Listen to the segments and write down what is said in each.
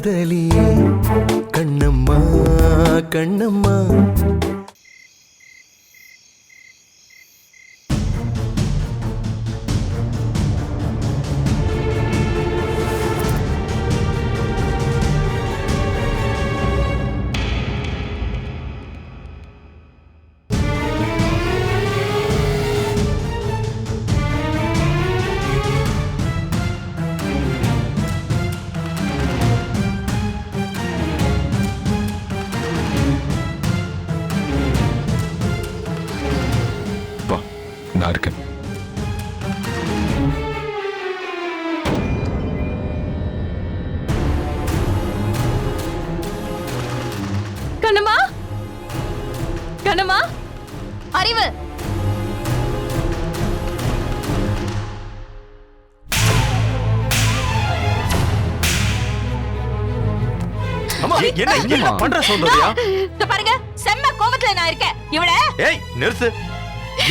காதலியே கண்ணம்மா கண்ணம்மா. நான் இருக்கேன். கண்ணம்மா கண்ணம்மா அறிவு என்ன பண்ற சௌந்தர்யா? பாருங்க, செம்ம கோபத்துல நான் இருக்கேன். இவள ஏய் நிறுத்து.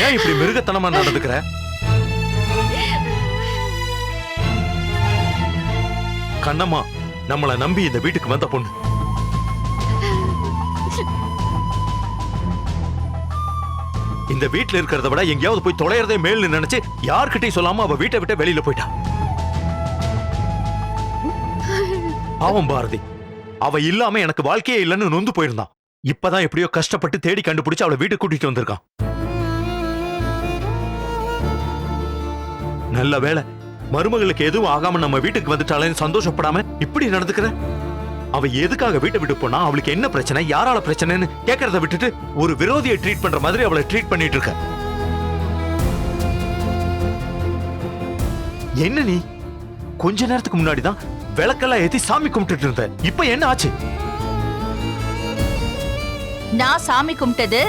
ஏன் இப்படி மிருகத்தனமா நடந்துக்கிற? கண்ணம்மா நம்மளை நம்பி இந்த வீட்டுக்கு வந்த பொண்ணு. இந்த வீட்டுல இருக்கிறத விட எங்கேயாவது போய் தொலைறதே மேல்னு நினைச்சு யார்கிட்டயும் சொல்லாம அவ வீட்டை விட்டு வெளியில போயிட்டா. பாவம் பாரதி, அவ இல்லாம எனக்கு வாழ்க்கையே இல்லைன்னு நொந்து போயிருந்தான். இப்பதான் எப்படியோ கஷ்டப்பட்டு தேடி கண்டுபிடிச்சு அவளை வீட்டுக்கு கூட்டிட்டு வந்திருக்கான். நல்ல வேளை மருமகளுக்கு எதுவும் ஆகாம நம்ம வீட்டுக்கு வந்துட்டாலேன்னு சந்தோஷப்படாம இப்படி நடந்துக்கிற. அவ எதுக்காக வீட்டை விட்டு போனா, அவளுக்கு என்ன பிரச்சனை, யாரால பிரச்சனைன்னு கேட்கறத விட்டுட்டு ஒரு விரோதியை ட்ரீட் பண்ற மாதிரி அவளை ட்ரீட் பண்ணிட்டு இருக்க. என்ன நீ கொஞ்ச நேரத்துக்கு முன்னாடிதான் விளக்கெல்லாம் ஏத்தி சாமி கும்பிட்டு இருந்த, இப்ப என்ன ஆச்சு? நான் சாமி கும்பிட்டது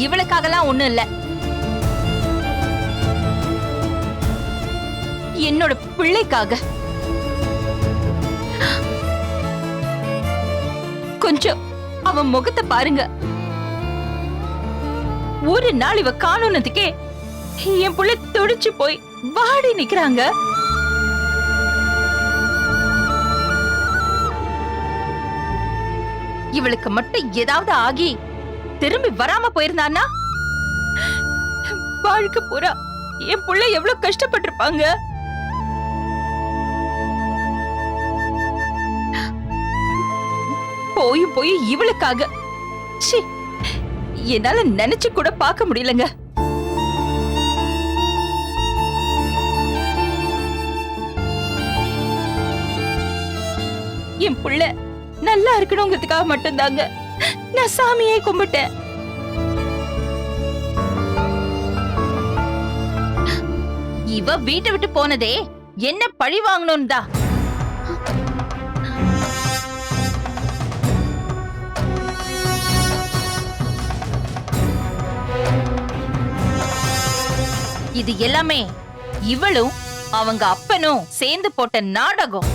இவளுக்காகலாம் ஒண்ணும் இல்ல, என்னோட பிள்ளைக்காக. கொஞ்சம் அவன் முகத்தை பாருங்க. ஒரு நாள் இவ காணோனதுக்கே என் புள்ள துடிச்சு போய் வாடி நிக்கிறாங்க. இவளுக்கு மட்டும் ஏதாவது ஆகி திரும்பி வராம போயிருந்தான்னா வாழ்க்கை பூரா என் புள்ள எவ்வளவு கஷ்டப்பட்டிருப்பாங்க. போயும் போய் இவளுக்காக என்னால நினைச்சு கூட பார்க்க முடியலங்க. என் புள்ள நல்லா இருக்கணுங்கிறதுக்காக மட்டும்தாங்க நான் சாமியே கும்பிட்டேன். இவ வீட்டை விட்டு போனதே என்ன பழி வாங்கணும் தான். இது எல்லாமே இவளும் அவங்க அப்பனும் சேர்ந்து போட்ட நாடகம்.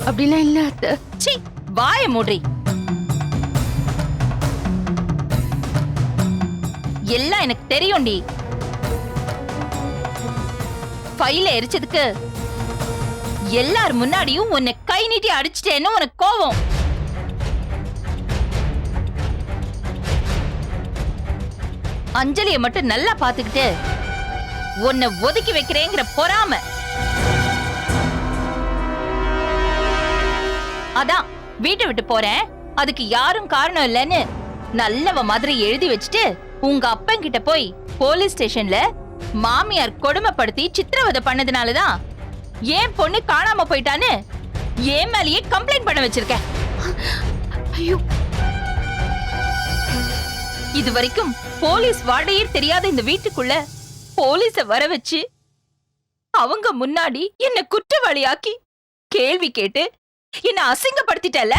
அப்படிலாம் இல்ல அத்தை. சீ, வாய மூடி. எல்லாம் எனக்கு தெரியும்டி. ஃபைல எரிச்சதுக்கு எல்லார் முன்னாடியும் உன்னை கை நீட்டி அடிச்சிட்டேன்னு உனக்கு கோவம். அஞ்சலியை மட்டும் நல்லா பாத்துக்கிட்டு உன்னை ஒதுக்கி வைக்கிறேங்கிற பொறாம. அதான் வீட்டை விட்டு போறேன், அதுக்கு யாரும் காரணம் இல்லைன்னு நல்லவ மாதிரி எழுதி வச்சுட்டு உங்க அப்பன் கிட்ட போய் போலீஸ் ஸ்டேஷன்ல மாமியார் கொடுமைப்படுத்தி சித்திரவதை பண்ணதுனாலதான் ஏன் பொண்ணு காணாம போயிட்டான்னு ஏன் மேலேயே கம்ப்ளைண்ட் பண்ண வச்சிருக்க. ஐயோ, இது வரைக்கும் போலீஸ் வாடையே தெரியாத இந்த வீட்டுக்குள்ள போலீஸ வர வச்சு அவங்க முன்னாடி என்ன குற்றவாளியாக்கி கேள்வி கேட்டு என்ன அசிங்கப்படுத்திட்டல.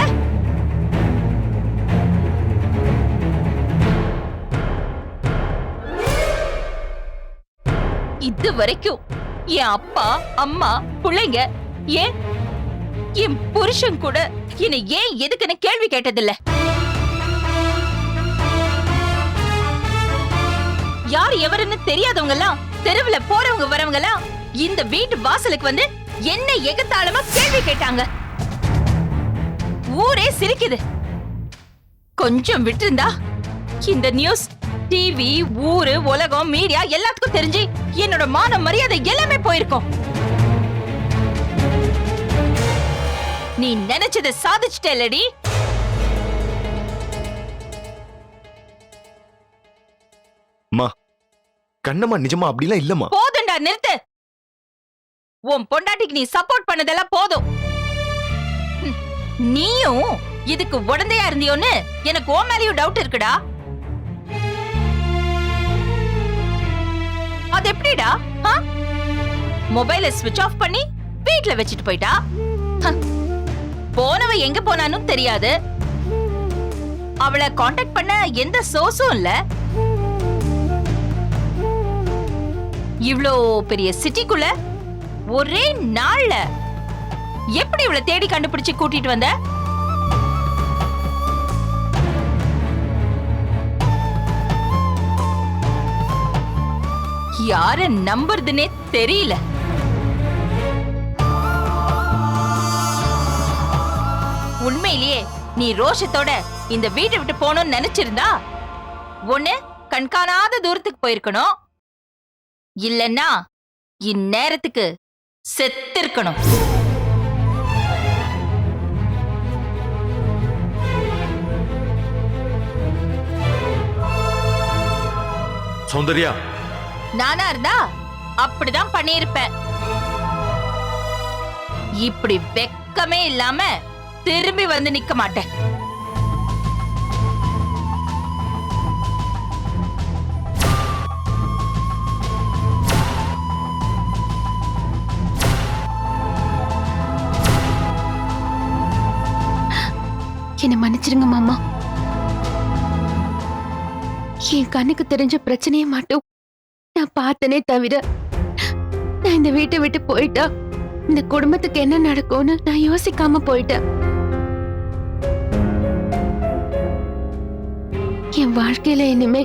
இது வரைக்கும் என் அப்பா அம்மா பிள்ளைங்க ஏன் என் புருஷன் கூட என்னை ஏன் எதுக்குன்னு கேள்வி கேட்டதில்ல. யார் எவருன்னு தெரியாதவங்க எல்லாம், தெருவுல போறவங்க வரவங்க எல்லாம் இந்த வீட்டு வாசலுக்கு வந்து என்ன எகத்தாளமா கேள்வி கேட்டாங்க. ஊரே சிரிக்குது. கொஞ்சம் விட்டிருந்தா இந்த நியூஸ் டிவி, ஊரு, உலகம், மீடியா எல்லாத்துக்கும் தெரிஞ்சு என்னோட மான மரியாதை எல்லாமே போயிருக்கும். நீ நினைச்சதை சாதிச்சிட்டேலடி. அம்மா, கண்ணம்மா நிஜமா அப்படிலாம் இல்லம்மா. போதும்டா, நிறுத்து. உன் பொண்டாட்டிக்கு நீ சப்போர்ட் பண்ணதெல்லாம் போதும். நீயும் இதுக்கு உடந்தையா இருந்தியோன்னு எனக்கு ஓ மேலயும் டவுட் இருக்குடா. அது எப்படிடா? மொபைலை ஸ்விட்ச் ஆஃப் பண்ணி வீட்ல வச்சுட்டு போயிட்டா. போனவ எங்க போனான்னு தெரியாது. அவளை காண்டாக்ட் பண்ண எந்த சோர்ஸும் இல்ல. இவ்ளோ பெரிய சிட்டிக்குள்ள ஒரே நாள்ல எப்படி இவளை தேடி கண்டுபிடிச்சு கூட்டிட்டு வந்த? யார நம்புறதுனே தெரியல. உண்மையிலேயே நீ ரோஷத்தோட இந்த வீட்டை விட்டு போகணும்னு நினைச்சிருந்தா ஒண்ணு கண்காணாத தூரத்துக்கு போயிருக்கணும், இல்லன்னா இந்நேரத்துக்கு செத்திருக்கணும். சௌந்தர்யா, நானா இருந்தா அப்படிதான் பண்ணிருப்பேன். இப்படி வெக்கமே இல்லாம திரும்பி வந்து நிக்க மாட்டேன். என்ன மன்னிச்சிருங்க மாமா. என் கண்ணுக்கு தெரிஞ்ச பிரச்சனையை மட்டும் நான் பார்த்தனே தவிர, நான் இந்த வீட்டை விட்டு போயிட்டா இந்த குடும்பத்துக்கு என்ன நடக்கும்னு நான் யோசிக்காம போயிட்டேன். என் வாழ்க்கையில இனிமே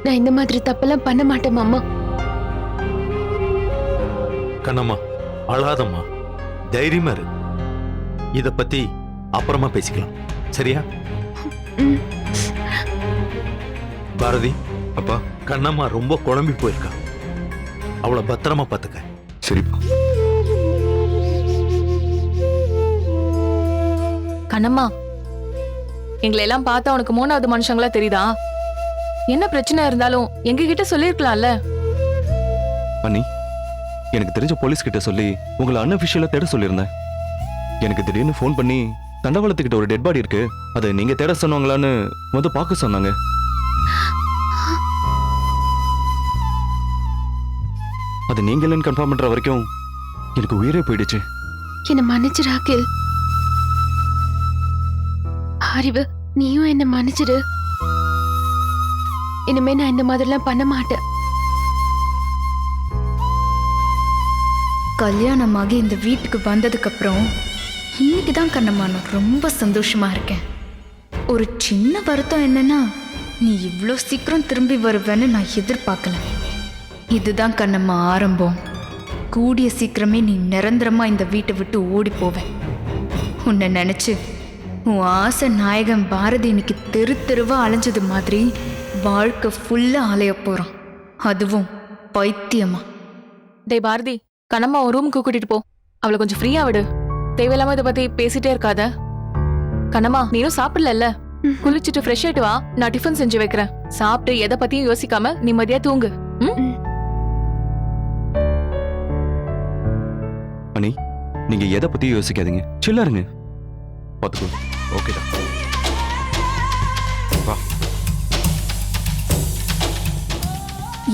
நான் இந்த மாதிரி தப்பெல்லாம் பண்ண மாட்டேன் மாமா. கண்ணம்மா, அழாதம்மா, தைரியமா இரு. இத பத்தி அப்புறமா பேசிக்கலாம், சரியா? பாரதி, அப்பா, கண்ணம்மா ரொம்ப குழம்பி போயிருக்கா. அவளை பத்திரமா பாத்துக்க. சரிப்பா. கண்ணம்மா, எங்களை எல்லாம் பார்த்தா உனக்கு மூணாவது மனுஷங்களா தெரியுதா? என்ன பிரச்சனை இருந்தாலும் எங்க கிட்ட சொல்லிருக்கலாம்ல. அண்ணி, எனக்கு தெரிஞ்ச போலீஸ் கிட்ட சொல்லி உங்களை அன்அபிஷியலா தேட சொல்லியிருந்தேன். எனக்கு திடீர்னு ஃபோன் பண்ணி தண்டவாளத்துக்கிட்ட ஒரு டெட் பாடி இருக்கு, அதை நீங்க தேட சொன்னாங்களான்னு வந்து பார்க்க சொன்னாங்க. அது நீங்க இல்லைன்னு கன்ஃபார்ம் பண்ற வரைக்கும் எனக்கு உயிரே போயிடுச்சு. என்ன மன்னிச்சிரு அகில். அறிவு, நீயும் என்ன மன்னிச்சிரு. இனிமே நான் இந்த மாதிரிலாம் பண்ண மாட்டேன். கல்யாணமாகி இந்த வீட்டுக்கு வந்ததுக்கு அப்புறம் இன்னைக்கு தான் கண்ணம்மா நான் ரொம்ப சந்தோஷமா இருக்கேன். ஒரு சின்ன வருத்தம் என்னன்னா, நீ இவ்வளோ சீக்கிரம் திரும்பி வருவேன்னு நான் எதிர்பார்க்கல. இதுதான் கண்ணம்மா ஆரம்பம். கூடிய சீக்கிரமே நீ நிரந்தரமா இந்த வீட்டை விட்டு ஓடி போவேன். உன்னை நினைச்சு உன் ஆசை நாயகன் பாரதி இன்னைக்கு தெரு தெருவா அலைஞ்சது மாதிரி வாழ்க்கை ஃபுல்லா அலைய போறான். அதுவும் பைத்தியமா. டேய் பாரதி, கண்ணம்மா ஒரு ரூமுக்கு கூட்டிட்டு போ. அவளை கொஞ்சம் ஃப்ரீயா விடு. தேவையில்லாம இதை பத்தி பேசிட்டே இருக்காத. கண்ணம்மா, நீனும் சாப்பிடல, குளிச்சுட்டு ஃப்ரெஷ் ஆயிட்டு வா. நான் டிஃபன் செஞ்சு வைக்கிறேன். சாப்பிட்டு எதை பத்தியும் யோசிக்காம நிம்மதியா தூங்கு. அண்ணி, நீங்க எதை பத்தி யோசிக்காதீங்க, சில்லா இருங்க. பாத்துக்கோ. ஓகேடா. வா.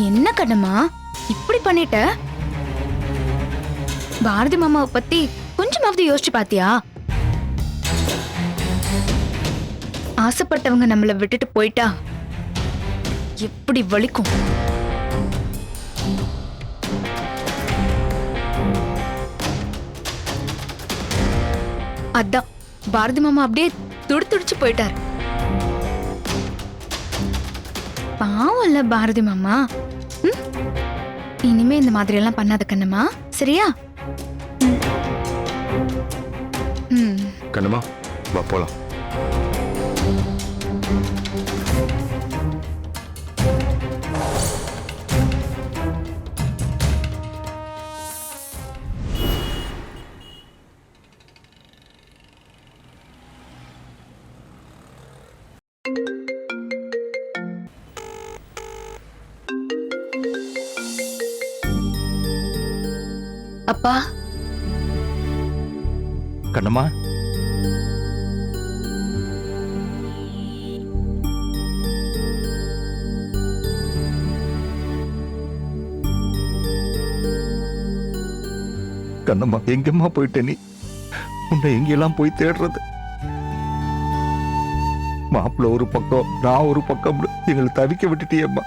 என்ன கண்ணம்மா இப்படி பண்ணிட்ட? பாரதி மாமாவை பத்தி கொஞ்சமாவது யோசிச்சு பாத்தியா? ஆசைப்பட்டவங்க நம்மளை விட்டுட்டு போயிட்டா எப்படி வலிக்கும். அதான் பாரதி மாமா அப்படியே துடிச்சு போயிட்டார். பாவம் இல்ல பாரதி மாமா. ம்? இனிமே இந்த மாதிரி எல்லாம் பண்ணாத கண்ணம்மா, சரியா? ம். கண்ணம்மா வா போலாம். அப்பா, கண்ணம்மா, கண்ணம்மா எங்கம்மா போயிட்ட நீ? உன்னை எங்கெல்லாம் போய் தேடுறது? மாப்பிள்ள ஒரு பக்கம், நான் ஒரு பக்கம், எங்களை தவிக்க விட்டுட்டியேம்மா.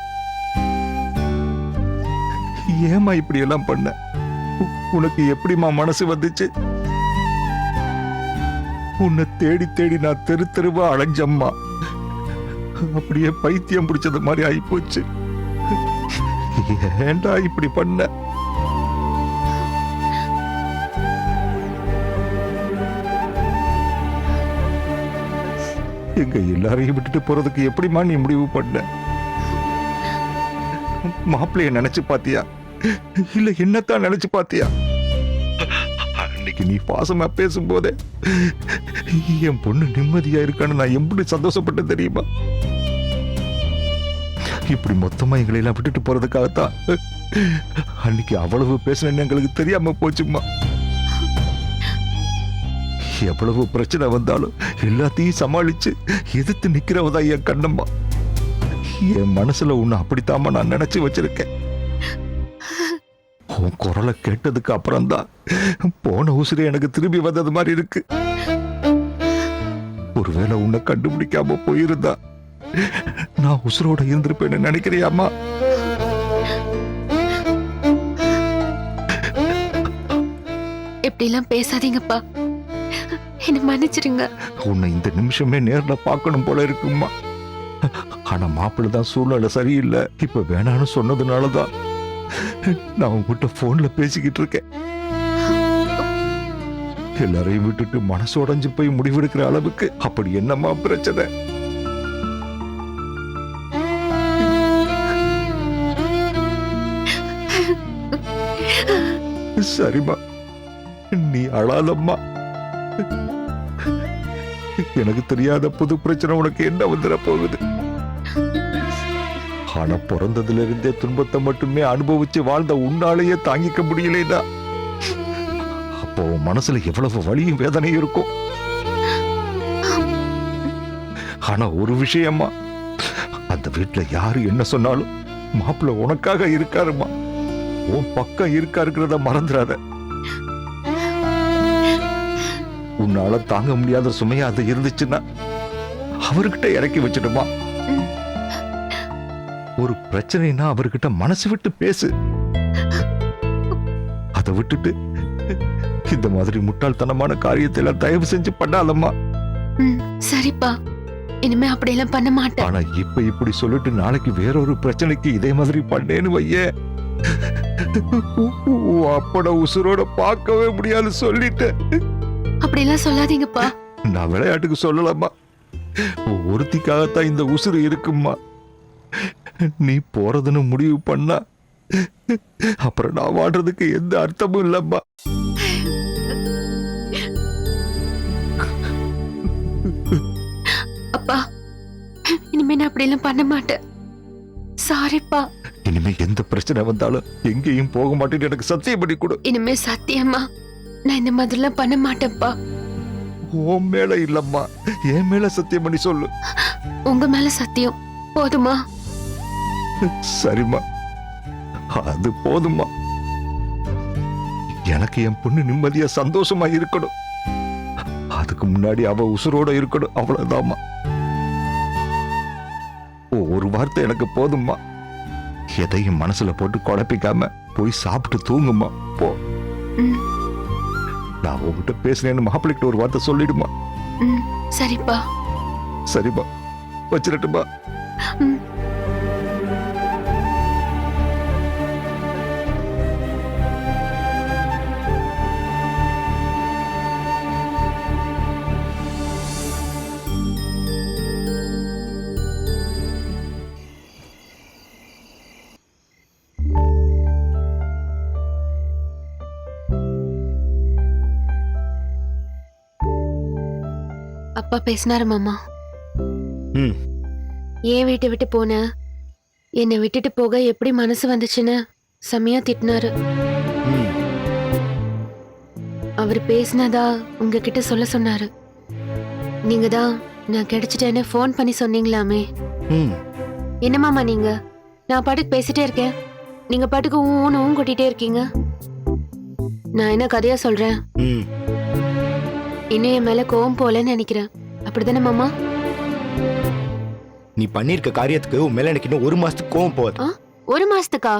ஏம்மா இப்படி எல்லாம் பண்ண? உனக்கு எப்படிம்மா மனசு வந்துச்சு? உன்னை தேடி தேடி நான் தெரு தெருவா அலைஞ்சம்மா. அப்படியே பைத்தியம் பிடிச்சது மாதிரி ஆயிப்போச்சு. ஏண்டா இப்படி பண்ண? எங்க எல்லாரையும் விட்டுட்டு போறதுக்கு எப்படிமா நீ முடிவு பண்ண? மாப்பிள்ளைய நினைச்சு பாத்தியா, இல்ல என்னத்தான் நினைச்சு பாத்தியா? அன்னைக்கு நீ பாசமா பேசும்போதே என் பொண்ணு நிம்மதியா இருக்கான்னு நான் எப்படி சந்தோஷப்பட்டு தெரியுமா? இப்படி மொத்தமா எங்களை எல்லாம் விட்டுட்டு போறதுக்காகத்தான் அன்னைக்கு அவ்வளவு பேசினேன்னு எங்களுக்கு தெரியாம போச்சுமா. எவ்வளவு பிரச்சனை வந்தாலும் எல்லாத்தையும் சமாளிச்சு எதிர்த்து நிக்கிறவதான் என் கண்ணம்மா. என் மனசுல உன்னை அப்படித்தாம்மா நான் நினைச்சு வச்சிருக்கேன். உன் குரலை கேட்டதுக்கு அப்புறம் தான் போன உசுரே எனக்கு திரும்பி வந்தது மாதிரி இருக்கு. ஒருவேளை உன்னை கண்டுபிடிக்காம போயிருந்தா நான் உசுரோட இருந்திருப்பேன்னு நினைக்கிறியாமா? இப்படி எல்லாம் பேசாதீங்கப்பா, என்ன மன்னிச்சிடுங்க. உன்னை இந்த நிமிஷமே நேர்ல பார்க்கணும் போல இருக்குமா. ஆனா மாப்பிள்ளை தான் சூழ்நிலை சரியில்லை, இப்ப வேணான்னு சொன்னதுனாலதான் நான் உங்ககிட்ட போன்ல பேசிக்கிட்டு இருக்கேன். எல்லாரையும் விட்டுட்டு மனசு உடைஞ்சு போய் முடிவெடுக்கிற அளவுக்கு அப்படி என்னம்மா பிரச்சனை? சரிம்மா, நீ அழாதம்மா. எனக்கு தெரியாத புது பிரச்சனை உனக்கு என்ன வந்துட போகுது? ஆனா பிறந்ததுல இருந்தே துன்பத்தை மட்டுமே அனுபவிச்சு வாழ்ந்த உன்னாலேயே தாங்கிக்க முடியலைன்னா அப்போ உன் மனசுல எவ்வளவு வலியும் வேதனையும் இருக்கும். ஆனா ஒரு விஷயமா, அந்த வீட்டுல யாரு என்ன சொன்னாலும் மாப்பிள்ளை உனக்காக இருக்காருமா. உன் பக்கம் இருக்காருக்கிறத மறந்துடாத. உன்னால தாங்க முடியாத சுமையா அது இருந்துச்சுன்னா அவர்கிட்ட இறக்கி வச்சிடுமா. ஒரு பிரச்சனைனா அவர்கிட்ட மனசு விட்டு பேசு. அதை விட்டுட்டு இந்த மாதிரி முட்டாள்தனமான காரியத்தை எல்லாம் தயவு செஞ்சு பண்ணாதம்மா. சரிப்பா, இனிமே அப்படியெல்லாம் பண்ண மாட்டேன். ஆனா இப்ப இப்படி சொல்லிட்டு நாளைக்கு வேறொரு பிரச்சனைக்கு இதே மாதிரி பண்ணேன்னு வையே, அப்பட உசுரோட பார்க்கவே முடியாது சொல்லிட்டேன். அப்படியெல்லாம் சொல்லாதீங்கப்பா. நான் விளையாட்டுக்கு சொல்லலாமா? ஒருத்திக்காகத்தான் இந்த உசுறு இருக்குமா. நீ போறதுன்னு முடிவு பண்ணா அப்புறம் நான் வாழ்றதுக்கு எந்த அர்த்தமும் இல்லம்மா. அப்பா, இனிமே நான் அப்படியெல்லாம் பண்ண மாட்டேன். சாரிப்பா. இனிமே எந்த பிரச்சனை வந்தாலும் எங்கேயும் போக மாட்டேன்னு எனக்கு சத்தியம் பண்ணி கொடு. இனிமே சத்தியமா நான் இந்த மாதிரிலாம் பண்ண மாட்டேன்ப்பா. உன் மேல இல்லம்மா, என் மேல சத்தியம் பண்ணி சொல்லு. உங்க மேல சத்தியம் போதுமா? சரிம்மா, அது போதுமா. எனக்கு என் பொண்ணு நிம்மதியா சந்தோஷமா இருக்கணும். அதுக்கு முன்னாடி அவ உசுரோட இருக்கணும், அவ்வளவுதாம்மா. ஒரு வார்த்தை எனக்கு போதும்மா. எதையும் மனசுல போட்டு குழப்பிக்காம போய் சாப்பிட்டு தூங்குமா. போ. நான் உங்ககிட்ட பேசுனேன்னு மாப்பிள்ளைகிட்ட ஒரு வார்த்தை சொல்லிடுமா? ம் சரிப்பா. சரிம்மா, வச்சிடட்டுமா? ம். அப்பா பேசினாரு மாமா. ம். ஏன் வீட்டை விட்டு போன, என்னை விட்டுட்டு போக எப்படி மனசு வந்துச்சுன்னு செமையா திட்டினாரு. ம். அவர் பேசினதா உங்ககிட்ட சொல்ல சொன்னாரு. நீங்க தான் நான் கிடைச்சிட்டேன்னு ஃபோன் பண்ணி சொன்னீங்களாமே. ம். என்ன மாமா நீங்க? நான் பாட்டுக்கு பேசிட்டே இருக்கேன், நீங்க பாட்டுக்கு ஊனும் கொட்டிட்டே இருக்கீங்க. நான் என்ன கதையா சொல்றேன்? ம். இன்னும் என் மேல கோவம் போலன்னு நினைக்கிறேன். அப்படிதானே மாமா? நீ பண்ணிருக்க காரியத்துக்கு உன் மேல எனக்கு இன்னும் 1 மாசத்துக்கு கோவம் போகுது. ஆ? 1 மாசத்துக்கா?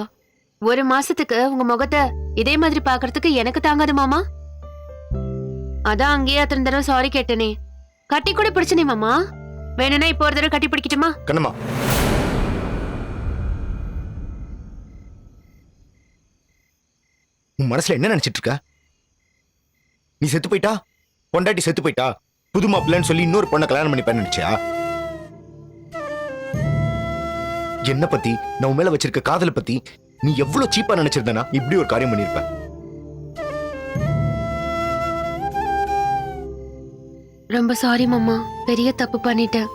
1 மாசத்துக்கு உங்க முகத்தை இதே மாதிரி பாக்குறதுக்கு எனக்கு தாங்காது மாமா. அதான் அங்கேயே அத்தனை தடவை சாரி கேட்டனே. கட்டி கூட பிடிச்சனே மாமா. வேணும்னா இப்போ ஒரு தடவை கட்டி பிடிக்கட்டுமா? கண்ணம்மா, உன் மனசுல என்ன நினைச்சிட்டு இருக்க? நீ செத்து போயிட்டா, பொண்டாட்டி செத்து போயிட்டா, புது மாப்பிள்ளைன்னு சொல்லி இன்னொரு பொண்ணை கல்யாணம் பண்ணிப்பேன்னு நினைச்சியா? என்ன பத்தி, நான் உன் மேல வச்சிருக்க காதலை பத்தி நீ எவ்வளவு சீப்பா நினைச்சிருந்தனா இப்படி ஒரு காரியம் பண்ணிருப்ப. ரொம்ப சாரி மாமா, பெரிய தப்பு பண்ணிட்டேன்.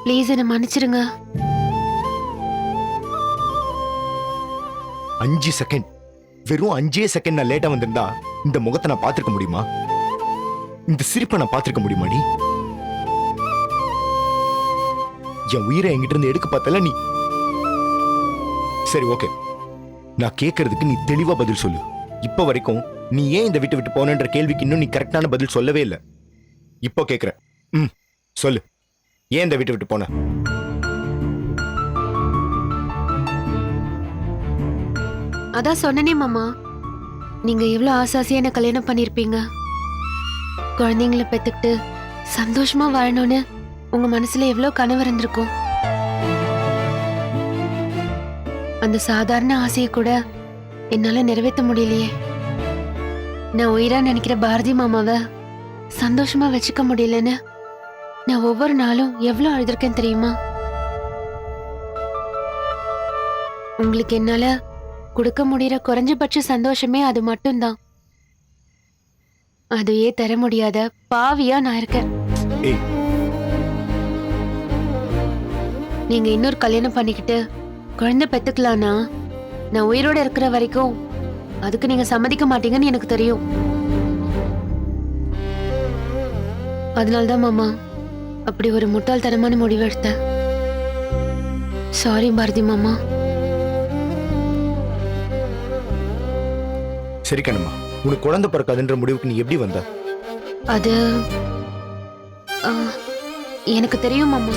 ப்ளீஸ் என்ன மன்னிச்சிருங்க. 5 செகண்ட், வெறும் 5 செகண்ட் நான் லேட்டா வந்திருந்தா இந்த முகத்தை நான் பார்த்திருக்க முடியுமா? இந்த சிரிப்பை நான் பார்த்திருக்க முடியுமாடி? என் உயிரை என்கிட்ட இருந்து எடுக்க பார்த்தல நீ. சரி ஓகே, நான் கேட்கறதுக்கு நீ தெளிவா பதில் சொல்லு. இப்ப வரைக்கும் நீ ஏன் இந்த வீட்டை விட்டு போனன்ற கேள்விக்கு இன்னும் நீ கரெக்டான பதில் சொல்லவே இல்லை. இப்போ கேட்கிறேன், சொல்லு, ஏன் இந்த வீட்டை விட்டு போன? அதான் சொன்னனே மாமா, நீங்க எவ்வளவு ஆசாசியா என்ன கல்யாணம் பண்ணிருப்பீங்க. குழந்தைங்களை பெத்துக்கிட்டு சந்தோஷமா வாழணும்னு உங்க மனசுல எவ்வளவு கனவு இருந்திருக்கும். அந்த சாதாரண ஆசையை கூட என்னால நிறைவேற்ற முடியலையே. நான் உயிரா நினைக்கிற பாரதி மாமாவை சந்தோஷமா வச்சுக்க முடியலன்னு நான் ஒவ்வொரு நாளும் எவ்வளவு அழுதுருக்கேன் தெரியுமா? உங்களுக்கு என்னால கொடுக்க முடியற குறைஞ்சபட்ச சந்தோஷமே அது மட்டும்தான். அதையே தர முடியாத பாவியா நான் இருக்கேன். ஏய், நீங்க இன்னொரு கல்யாணம் பண்ணிக்கிட்டு குழந்தை பெத்துக்கலானா நான் உயிரோட இருக்கிற வரைக்கும் அதுக்கு நீங்க சம்மதிக்க மாட்டீங்கன்னு எனக்கு தெரியும். அதனால்தான் மாமா அப்படி ஒரு முட்டாள்தனமான முடிவு எடுத்தேன். சாரி பாரதி மாமா. சரி கண்ணம்மா, உனக்கு குழந்தை பிறக்காதுன்ற முடிவுக்கு நீ எப்படி வந்த? அது ஆ, எனக்கு தெரியும் மாமா.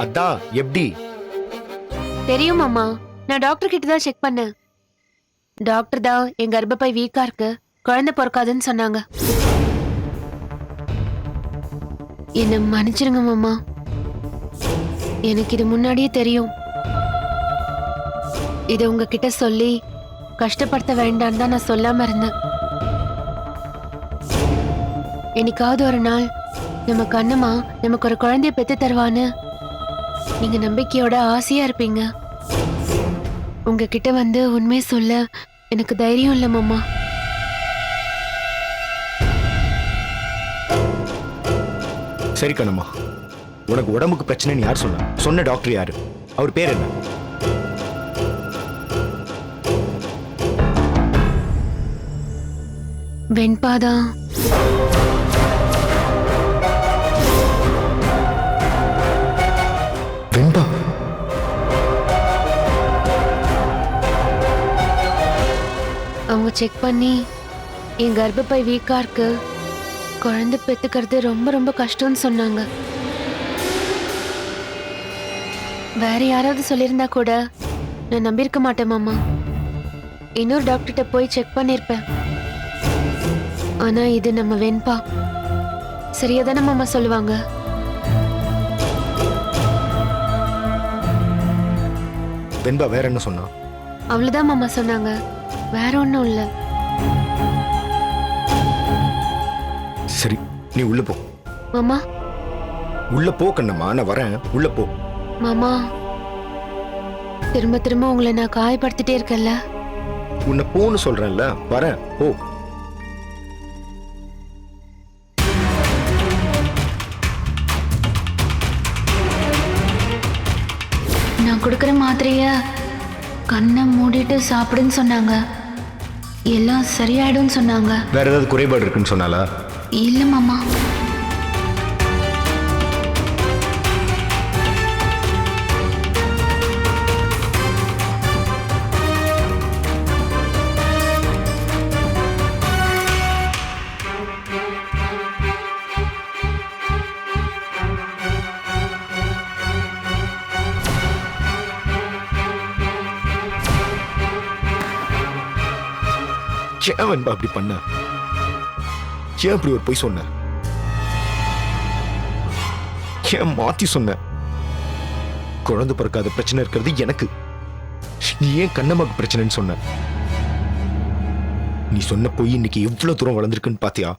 அதான் எப்படி? தெரியும் மாமா, நான் டாக்டர் கிட்ட தான் செக் பண்ணேன். டாக்டர் தான் என் கர்ப்பப்பை வீக்கா இருக்கு, குழந்தை பிறக்காதுன்னு சொன்னாங்க. என்ன மன்னிச்சிருங்க மாமா, எனக்கு இது முன்னாடியே தெரியும். இதை உங்ககிட்ட சொல்லி கஷ்டப்படுத்த வேண்டான்னு தான் நான் சொல்லாம இருந்தேன். என்னைக்காவது ஒரு நாள் நம்ம கண்ணம்மா நமக்கு ஒரு குழந்தைய பெத்து தருவான்னு நீங்க நம்பிக்கையோட ஆசையா இருப்பீங்க. உங்ககிட்ட வந்து உண்மையை சொல்ல எனக்கு தைரியம் இல்லை மாமா. சரி கண்ணம்மா, உனக்கு உடம்புக்கு பிரச்சனைன்னு யார் சொன்னா? சொன்ன டாக்டர் யாரு? அவர் பேர் என்ன? வெண்பாதா. வெண்பா? அவங்க செக் பண்ணி என் கர்ப்பப்பை வீக்கா இருக்கு, குழந்தை பெத்துக்கிறது ரொம்ப ரொம்ப கஷ்டம்னு சொன்னாங்க. வேற யாராவது சொல்லியிருந்தா கூட நான் நம்பியிருக்க மாட்டேன் மாமா. இன்னொரு டாக்டர்கிட்ட போய் செக் பண்ணிருப்பேன். ஆனா இது நம்ம வெண்பா சரியா தானே மாமா சொல்லுவாங்க. வெண்பா வேற என்ன சொன்னா? அவ்வளவுதான் மாமா சொன்னாங்க, வேற ஒண்ணும் இல்ல. சரி நீ உள்ள போ. மாமா உள்ள போ கண்ணம்மா, நான் வரேன், உள்ள போ. மாமா திரும்ப திரும்ப உங்களை நான் காயப்படுத்திட்டே இருக்கேன்ல. உன்னை போன்னு சொல்றேன்ல, வரேன், போ. நான் கொடுக்குற மாத்திரைய கண்ணை மூடிட்டு சாப்பிடுன்னு சொன்னாங்க. எல்லாம் சரியாயிடும்னு சொன்னாங்க. வேற ஏதாவது குறைபாடு இருக்குன்னு சொன்னாலா? இல்ல மாமா. ஏன் வெண்பா அப்படி பண்ண? ஏன் அப்படி ஒரு பொய் சொன்ன? ஏன் மாத்தி சொன்ன? குழந்தை பிறக்காத பிரச்சனை இருக்கிறது எனக்கு, நீ ஏன் கண்ணம்மாக்கு பிரச்சனைன்னு சொன்ன? நீ சொன்ன பொய் இன்னைக்கு எவ்வளவு தூரம் வளர்ந்துருக்குன்னு பாத்தியா?